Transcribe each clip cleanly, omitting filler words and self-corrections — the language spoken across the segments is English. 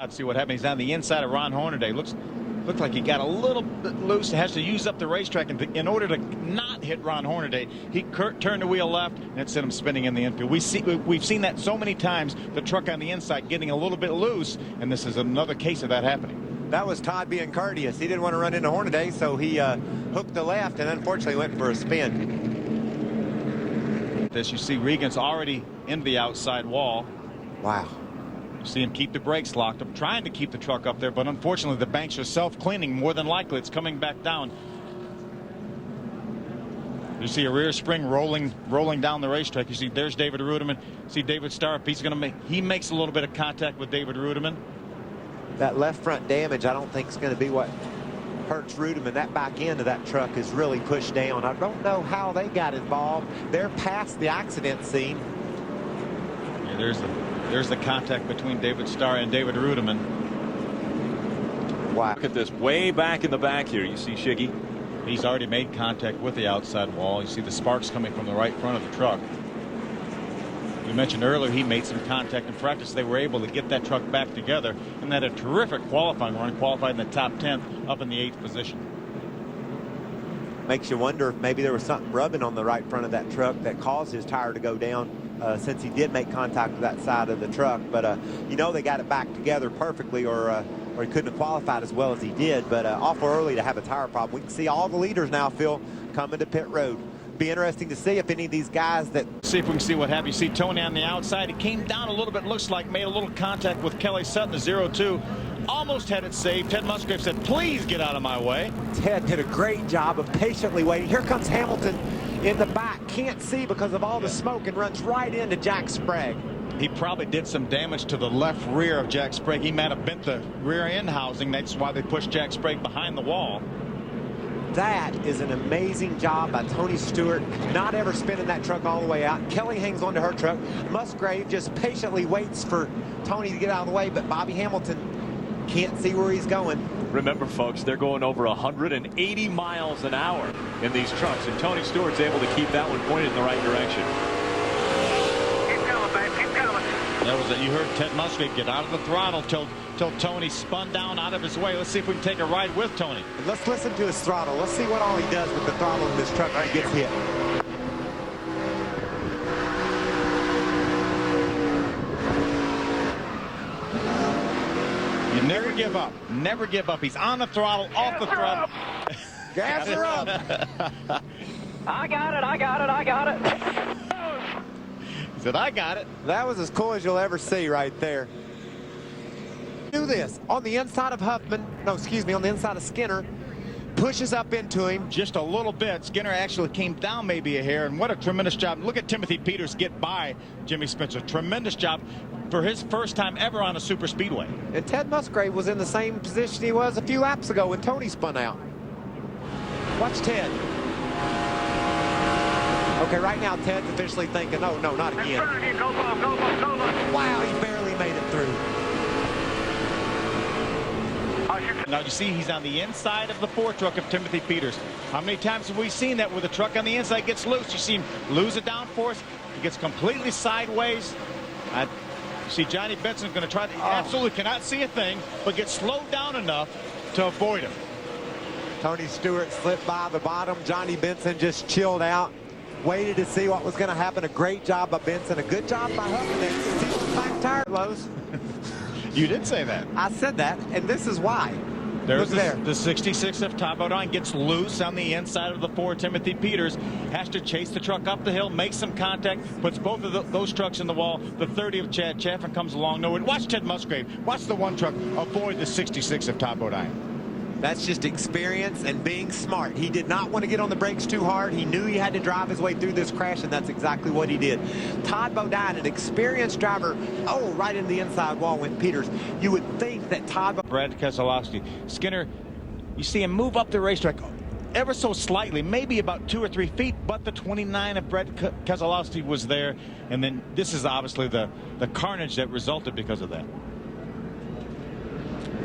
Let's see what happened. He's on the inside of Ron Hornaday. Looked like he got a little bit loose. Has to use up the racetrack. And in order to not hit Ron Hornaday, he turned the wheel left, and it sent him spinning in the infield. We've seen that so many times, the truck on the inside getting a little bit loose, and this is another case of that happening. That was Todd being courteous. He didn't want to run into Hornaday, so he hooked the left and unfortunately went for a spin. As you see, Regan's already into the outside wall. Wow. You see him keep the brakes locked up, trying to keep the truck up there, but unfortunately the banks are self-cleaning. More than likely it's coming back down. You see a rear spring rolling down the racetrack. You see there's David Rudiman. See David Starr. He makes a little bit of contact with David Rudiman. That left front damage I don't think is going to be what hurts Rudiman. That back end of that truck is really pushed down. I don't know how they got involved. They're past the accident scene. Yeah, there's the contact between David Starr and David Rudiman. Wow. Look at this way back in the back here. You see Shiggy. He's already made contact with the outside wall. You see the sparks coming from the right front of the truck. We mentioned earlier he made some contact in practice. They were able to get that truck back together, and had a terrific qualifying run, qualified in the top 10 up in the 8th position. Makes you wonder if maybe there was something rubbing on the right front of that truck that caused his tire to go down. Since he did make contact with that side of the truck, but you know they got it back together perfectly, or he couldn't have qualified as well as he did. But awful early to have a tire problem. We can see all the leaders now, Phil, coming to pit road. Be interesting to see if any of these guys that see if we can see what happened. You see Tony on the outside. He came down a little bit. Looks like made a little contact with Kelly Sutton, the 0-2. Almost had it saved. Ted Musgrave said, "Please get out of my way." Ted did a great job of patiently waiting. Here comes Hamilton in the back. Can't see because of all the smoke and runs right into Jack Sprague. He probably did some damage to the left rear of Jack Sprague. He might have bent the rear end housing. That's why they pushed Jack Sprague behind the wall. That is an amazing job by Tony Stewart, not ever spinning that truck all the way out. Kelly hangs onto her truck. Musgrave just patiently waits for Tony to get out of the way, but Bobby Hamilton can't see where he's going. Remember, folks, they're going over 180 miles an hour in these trucks, and Tony Stewart's able to keep that one pointed in the right direction. Keep going, babe. Keep going. That was it. You heard Ted Musgrave get out of the throttle till Tony spun down out of his way. Let's see if we can take a ride with Tony. And let's listen to his throttle. Let's see what all he does with the throttle in this truck when he gets hit. You never give up. Never give up. He's on the throttle, off the throttle. Gas her up. I got it. I got it. I got it. He said, "I got it." That was as cool as you'll ever see right there. Do this on the inside of Huffman. No, excuse me, on the inside of Skinner. Pushes up into him. Just a little bit. Skinner actually came down maybe a hair, and what a tremendous job. Look at Timothy Peters get by Jimmy Spencer. Tremendous job for his first time ever on a super speedway. And Ted Musgrave was in the same position he was a few laps ago when Tony spun out. Watch Ted. Okay, right now Ted's officially thinking, oh, no, not again. Go, go, go, go, go. Wow, he barely made it through. Now you see he's on the inside of the Ford truck of Timothy Peters. How many times have we seen that where the truck on the inside gets loose? You see him lose a downforce. He gets completely sideways. You see Johnny Benson's going to try to absolutely cannot see a thing, but gets slowed down enough to avoid him. Tony Stewart slipped by the bottom. Johnny Benson just chilled out, waited to see what was going to happen. A great job by Benson. A good job by Huffman. See those back tire blows? You did say that. I said that, and this is why. There's Look there. the 66 of Top Bodine gets loose on the inside of the Ford. Timothy Peters has to chase the truck up the hill, make some contact, puts both of those trucks in the wall. The 30 of Chad Chaffin comes along nowhere. Watch Ted Musgrave. Watch the one truck avoid the 66 of Top Bodine. That's just experience and being smart. He did not want to get on the brakes too hard. He knew he had to drive his way through this crash, and that's exactly what he did. Todd Bodine, an experienced driver, right into the inside wall went Peters. You would think that Brad Keselowski. Skinner, you see him move up the racetrack ever so slightly, maybe about 2 or 3 feet, but the 29 of Brad Keselowski was there, and then this is obviously the carnage that resulted because of that.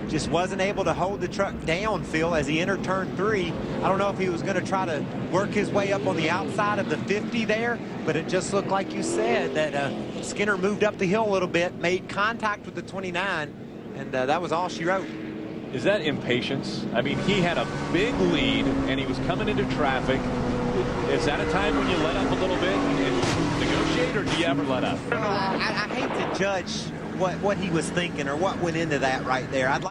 just wasn't able to hold the truck down, Phil, as he entered turn 3. I don't know if he was going to try to work his way up on the outside of the 50 there, but it just looked like you said that Skinner moved up the hill a little bit, made contact with the 29, And that was all she wrote. Is that impatience? I mean, he had a big lead, and he was coming into traffic. Is that a time when you let up a little bit and negotiate, or do you ever let up? I hate to judge what he was thinking or what went into that right there. I'd like